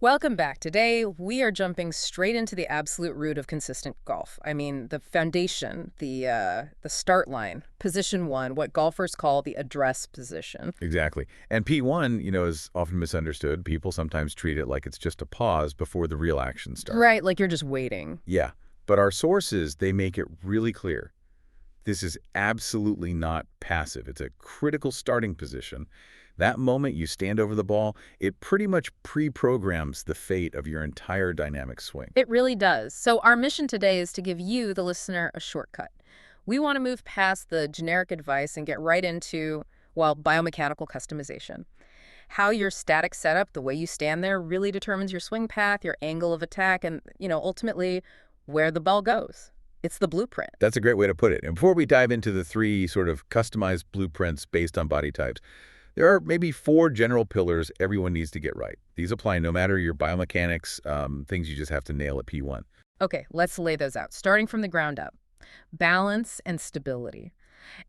Welcome back. Today, we are jumping straight into the absolute root of consistent golf. I mean, the foundation, the start line, position one, what golfers call the address position. Exactly. And P1, is often misunderstood. People sometimes treat it like it's just a pause before the real action starts. Right, like you're just waiting. Yeah. But our sources, they make it really clear. This is absolutely not passive. It's a critical starting position. That moment you stand over the ball, it pretty much pre-programs the fate of your entire dynamic swing. It really does. So our mission today is to give you, the listener, a shortcut. We want to move past the generic advice and get right into, well, biomechanical customization. How your static setup, the way you stand there, really determines your swing path, your angle of attack, and, ultimately where the ball goes. It's the blueprint. That's a great way to put it. And before we dive into the three sort of customized blueprints based on body types, there are maybe four general pillars everyone needs to get right. These apply no matter your biomechanics, things you just have to nail at P1. Okay, let's lay those out, starting from the ground up. Balance and stability.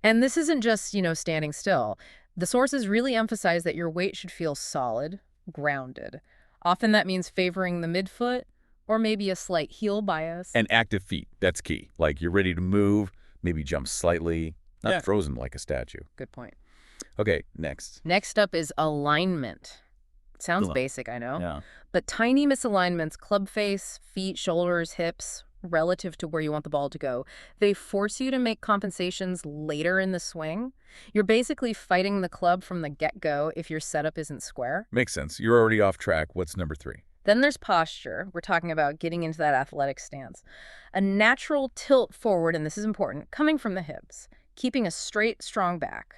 And this isn't just, standing still. The sources really emphasize that your weight should feel solid, grounded. Often that means favoring the midfoot or maybe a slight heel bias. And active feet, that's key. Like you're ready to move, maybe jump slightly, not frozen like a statue. Good point. Okay, next. Next up is alignment. Sounds basic, I know. Yeah. But tiny misalignments, club face, feet, shoulders, hips, relative to where you want the ball to go, they force you to make compensations later in the swing. You're basically fighting the club from the get-go if your setup isn't square. Makes sense. You're already off track. What's number 3? Then there's posture. We're talking about getting into that athletic stance. A natural tilt forward, and this is important, coming from the hips, keeping a straight, strong back.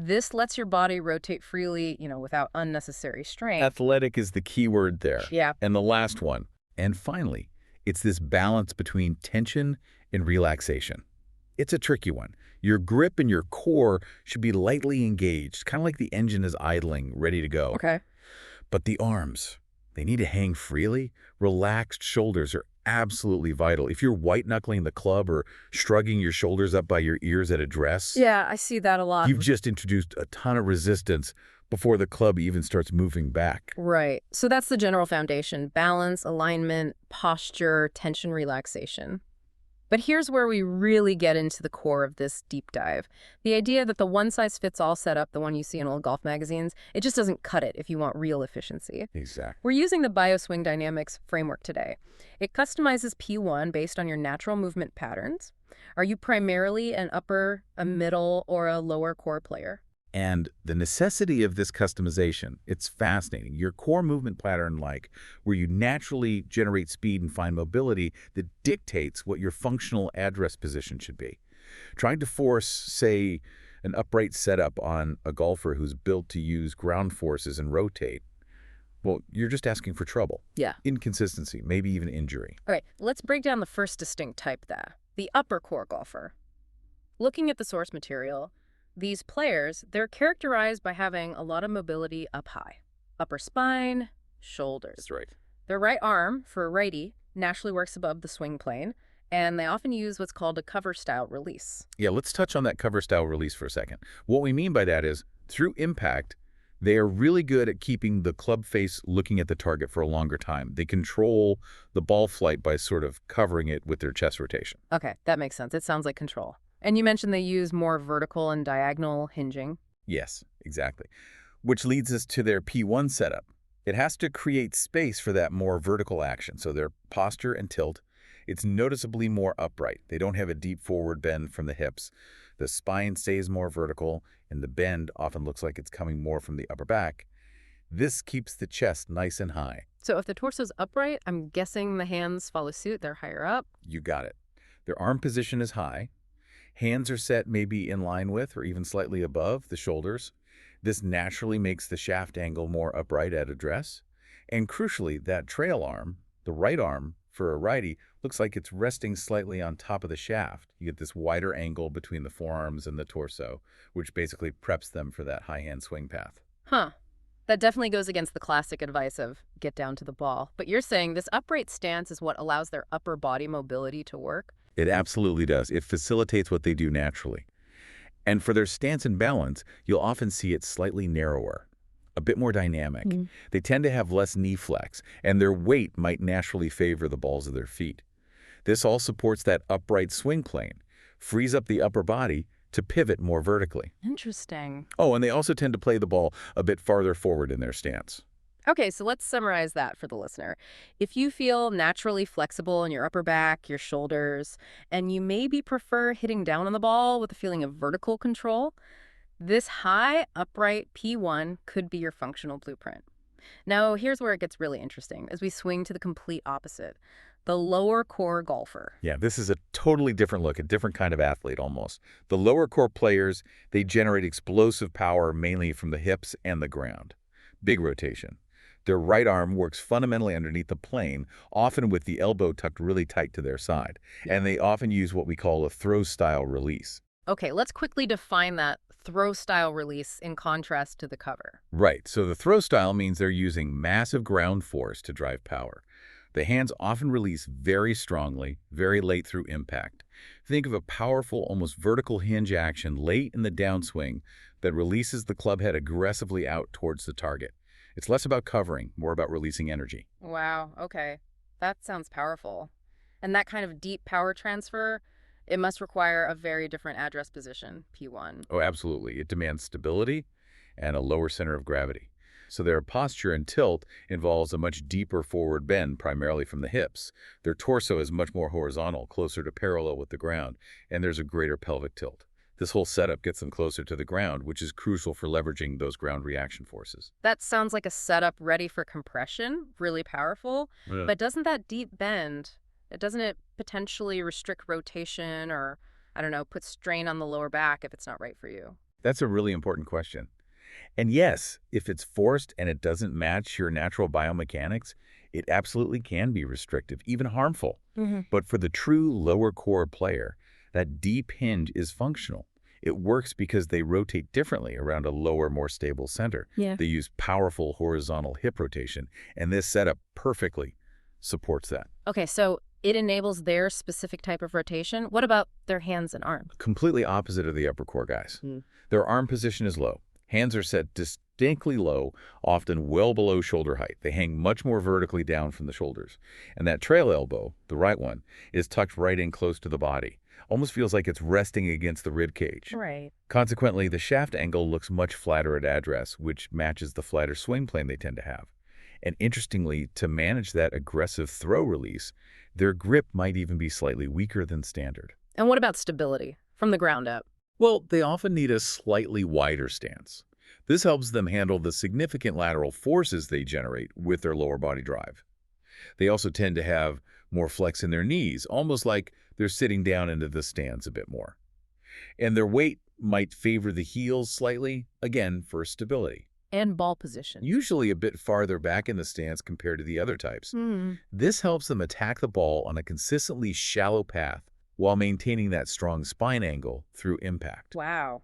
This lets your body rotate freely, without unnecessary strain. Athletic is the key word there. Yeah. And the last one. And finally, it's this balance between tension and relaxation. It's a tricky one. Your grip and your core should be lightly engaged, kind of like the engine is idling, ready to go. Okay. But the arms, they need to hang freely. Relaxed shoulders are absolutely vital. If you're white-knuckling the club or shrugging your shoulders up by your ears at address, Yeah, I see that a lot. you've just introduced a ton of resistance before the club even starts moving back. Right. So that's the general foundation: balance, alignment, posture, tension, relaxation. But here's where we really get into the core of this deep dive. The idea that the one-size-fits-all setup, the one you see in old golf magazines, it just doesn't cut it if you want real efficiency. Exactly. We're using the BioSwing Dynamics framework today. It customizes P1 based on your natural movement patterns. Are you primarily an upper, a middle, or a lower core player? And the necessity of this customization, it's fascinating. Your core movement pattern, like where you naturally generate speed and find mobility, that dictates what your functional address position should be. Trying to force, say, an upright setup on a golfer who's built to use ground forces and rotate, well, you're just asking for trouble. Yeah. Inconsistency, maybe even injury. All right, let's break down the first distinct type there, the upper core golfer. Looking at the source material, these players, they're characterized by having a lot of mobility up high. Upper spine, shoulders. That's right. Their right arm, for a righty, naturally works above the swing plane, and they often use what's called a cover-style release. Yeah, let's touch on that cover-style release for a second. What we mean by that is, through impact, they are really good at keeping the club face looking at the target for a longer time. They control the ball flight by sort of covering it with their chest rotation. Okay, that makes sense. It sounds like control. And you mentioned they use more vertical and diagonal hinging. Yes, exactly. Which leads us to their P1 setup. It has to create space for that more vertical action. So their posture and tilt, it's noticeably more upright. They don't have a deep forward bend from the hips. The spine stays more vertical, and the bend often looks like it's coming more from the upper back. This keeps the chest nice and high. So if the torso's upright, I'm guessing the hands follow suit. They're higher up. You got it. Their arm position is high. Hands are set maybe in line with or even slightly above the shoulders. This naturally makes the shaft angle more upright at address. And crucially, that trail arm, the right arm for a righty, looks like it's resting slightly on top of the shaft. You get this wider angle between the forearms and the torso, which basically preps them for that high-hand swing path. Huh. That definitely goes against the classic advice of get down to the ball. But you're saying this upright stance is what allows their upper body mobility to work? It absolutely does. It facilitates what they do naturally. And for their stance and balance, you'll often see it slightly narrower. a bit more dynamic. Mm. They tend to have less knee flex, and their weight might naturally favor the balls of their feet. This all supports that upright swing plane, frees up the upper body to pivot more vertically. Interesting. Oh, and they also tend to play the ball a bit farther forward in their stance. Okay, so let's summarize that for the listener. If you feel naturally flexible in your upper back, your shoulders, and you maybe prefer hitting down on the ball with a feeling of vertical control, this high, upright P1 could be your functional blueprint. Now, here's where it gets really interesting as we swing to the complete opposite, the lower core golfer. Yeah, this is a totally different look, a different kind of athlete almost. The lower core players, they generate explosive power mainly from the hips and the ground. Big rotation. Their right arm works fundamentally underneath the plane, often with the elbow tucked really tight to their side. And they often use what we call a throw-style release. Okay, let's quickly define that throw-style release in contrast to the cover. Right, so the throw style means they're using massive ground force to drive power. The hands often release very strongly, very late through impact. Think of a powerful, almost vertical hinge action late in the downswing that releases the club head aggressively out towards the target. It's less about covering, more about releasing energy. Wow, okay. That sounds powerful. And that kind of deep power transfer, it must require a very different address position, P1. Oh, absolutely. It demands stability and a lower center of gravity. So their posture and tilt involves a much deeper forward bend, primarily from the hips. Their torso is much more horizontal, closer to parallel with the ground, and there's a greater pelvic tilt. This whole setup gets them closer to the ground, which is crucial for leveraging those ground reaction forces. That sounds like a setup ready for compression, really powerful. Yeah. But doesn't that deep bend, doesn't it potentially restrict rotation or, I don't know, put strain on the lower back if it's not right for you? That's a really important question. And yes, if it's forced and it doesn't match your natural biomechanics, it absolutely can be restrictive, even harmful. But for the true lower core player, that deep hinge is functional. It works because they rotate differently around a lower, more stable center. Yeah. They use powerful horizontal hip rotation, and this setup perfectly supports that. Okay, so it enables their specific type of rotation. What about their hands and arms? Completely opposite of the upper core guys. Mm. Their arm position is low. Hands are set distinctly low, often well below shoulder height. They hang much more vertically down from the shoulders. And that trail elbow, the right one, is tucked right in close to the body. Almost feels like it's resting against the rib cage. Right. Consequently, the shaft angle looks much flatter at address, which matches the flatter swing plane they tend to have. And interestingly, to manage that aggressive throw release, their grip might even be slightly weaker than standard. And what about stability from the ground up? Well, they often need a slightly wider stance. This helps them handle the significant lateral forces they generate with their lower body drive. They also tend to have more flex in their knees, almost like they're sitting down into the stance a bit more. And their weight might favor the heels slightly, again, for stability. And ball position. Usually a bit farther back in the stance compared to the other types. This helps them attack the ball on a consistently shallow path while maintaining that strong spine angle through impact. Wow.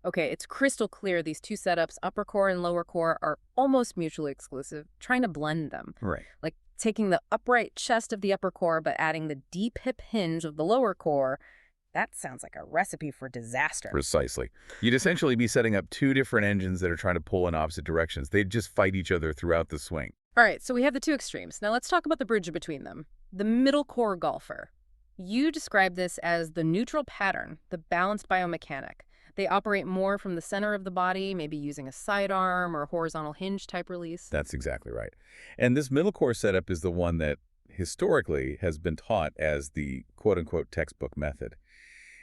Okay, it's crystal clear these two setups, upper core and lower core, are almost mutually exclusive, trying to blend them. Right. Like taking the upright chest of the upper core but adding the deep hip hinge of the lower core. That sounds like a recipe for disaster. Precisely. You'd essentially be setting up two different engines that are trying to pull in opposite directions. They'd just fight each other throughout the swing. All right, so we have the two extremes. Now let's talk about the bridge between them. The middle core golfer. You describe this as the neutral pattern, the balanced biomechanic. They operate more from the center of the body, maybe using a sidearm or a horizontal hinge type release. That's exactly right. And this middle core setup is the one that historically has been taught as the quote-unquote textbook method.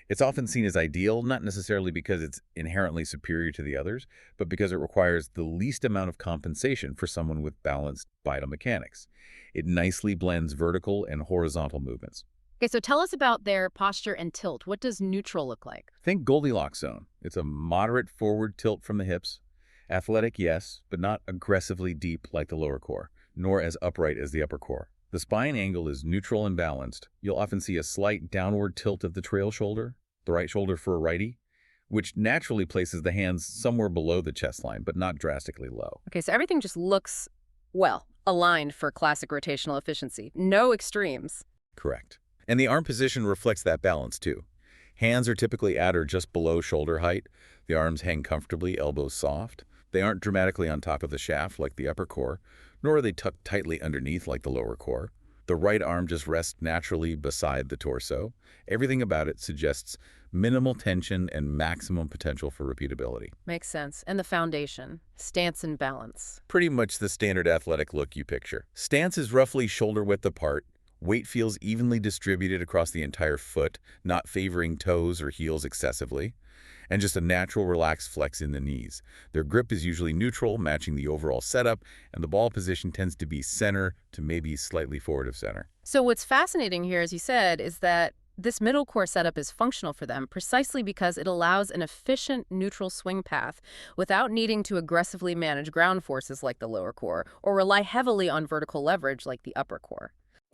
It's often seen as ideal, not necessarily because it's inherently superior to the others, but because it requires the least amount of compensation for someone with balanced biomechanics. It nicely blends vertical and horizontal movements. Okay, so tell us about their posture and tilt. What does neutral look like? Think Goldilocks zone. It's a moderate forward tilt from the hips. Athletic, yes, but not aggressively deep like the lower core, nor as upright as the upper core. The spine angle is neutral and balanced. You'll often see a slight downward tilt of the trail shoulder, the right shoulder for a righty, which naturally places the hands somewhere below the chest line, but not drastically low. Okay, so everything just looks, well, aligned for classic rotational efficiency. No extremes. Correct. And the arm position reflects that balance, too. Hands are typically at or just below shoulder height. The arms hang comfortably, elbows soft. They aren't dramatically on top of the shaft like the upper core, nor are they tucked tightly underneath like the lower core. The right arm just rests naturally beside the torso. Everything about it suggests minimal tension and maximum potential for repeatability. Makes sense. And the foundation, stance and balance. Pretty much the standard athletic look you picture. Stance is roughly shoulder width apart. Weight feels evenly distributed across the entire foot, not favoring toes or heels excessively, and just a natural relaxed flex in the knees. Their grip is usually neutral, matching the overall setup, and the ball position tends to be center to maybe slightly forward of center. So what's fascinating here, as you said, is that this middle core setup is functional for them precisely because it allows an efficient neutral swing path without needing to aggressively manage ground forces like the lower core or rely heavily on vertical leverage like the upper core.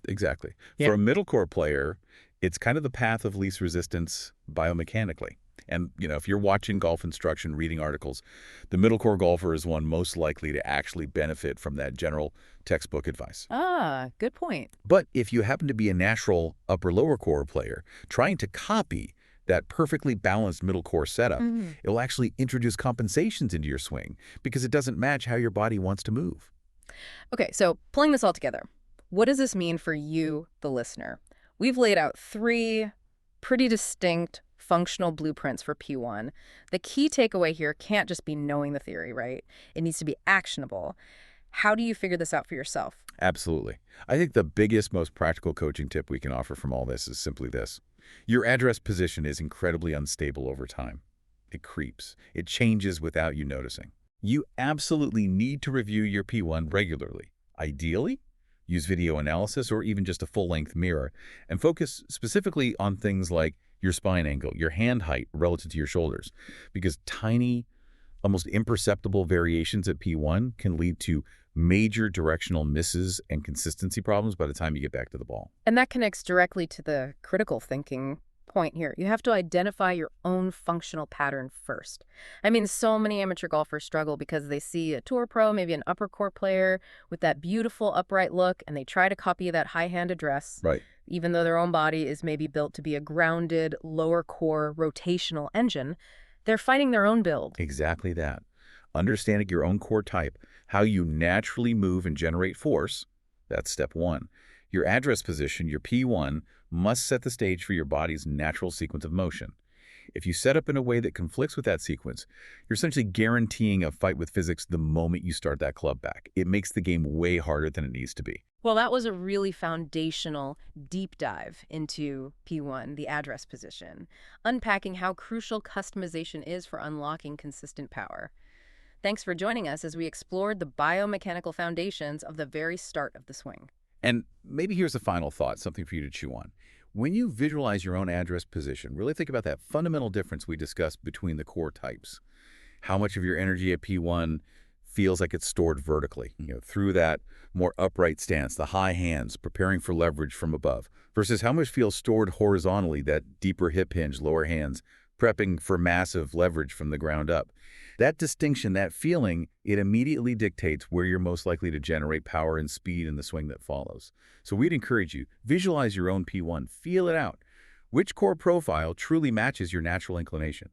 Exactly. Yeah. For a middle core player, it's kind of the path of least resistance biomechanically. And, if you're watching golf instruction, reading articles, the middle core golfer is one most likely to actually benefit from that general textbook advice. Ah, good point. But if you happen to be a natural upper-lower core player trying to copy that perfectly balanced middle core setup, it will actually introduce compensations into your swing because it doesn't match how your body wants to move. Okay, so pulling this all together, what does this mean for you, the listener? We've laid out three pretty distinct functional blueprints for P1. The key takeaway here can't just be knowing the theory, right? It needs to be actionable. How do you figure this out for yourself? Absolutely. I think the biggest, most practical coaching tip we can offer from all this is simply this. Your address position is incredibly unstable over time. It creeps. It changes without you noticing. You absolutely need to review your P1 regularly. Ideally, use video analysis or even just a full-length mirror, and focus specifically on things like your spine angle, your hand height relative to your shoulders, because tiny, almost imperceptible variations at P1 can lead to major directional misses and consistency problems by the time you get back to the ball. And that connects directly to the critical thinking point here. You have to identify your own functional pattern first. I mean, so many amateur golfers struggle because they see a tour pro, maybe an upper core player with that beautiful upright look, and they try to copy that high hand address, Right. even though their own body is maybe built to be a grounded, lower core rotational engine. They're fighting their own build. Exactly that. Understanding your own core type, how you naturally move and generate force, that's step one. Your address position, your P1, must set the stage for your body's natural sequence of motion. If you set up in a way that conflicts with that sequence, you're essentially guaranteeing a fight with physics the moment you start that club back. It makes the game way harder than it needs to be. Well, that was a really foundational deep dive into P1, the address position, unpacking how crucial customization is for unlocking consistent power. Thanks for joining us as we explored the biomechanical foundations of the very start of the swing. And maybe here's a final thought, something for you to chew on. When you visualize your own address position, really think about that fundamental difference we discussed between the core types. How much of your energy at P1 feels like it's stored vertically, through that more upright stance, the high hands, preparing for leverage from above, versus how much feels stored horizontally, that deeper hip hinge, lower hands, prepping for massive leverage from the ground up. That distinction, that feeling, it immediately dictates where you're most likely to generate power and speed in the swing that follows. So we'd encourage you, visualize your own P1, feel it out. Which core profile truly matches your natural inclination?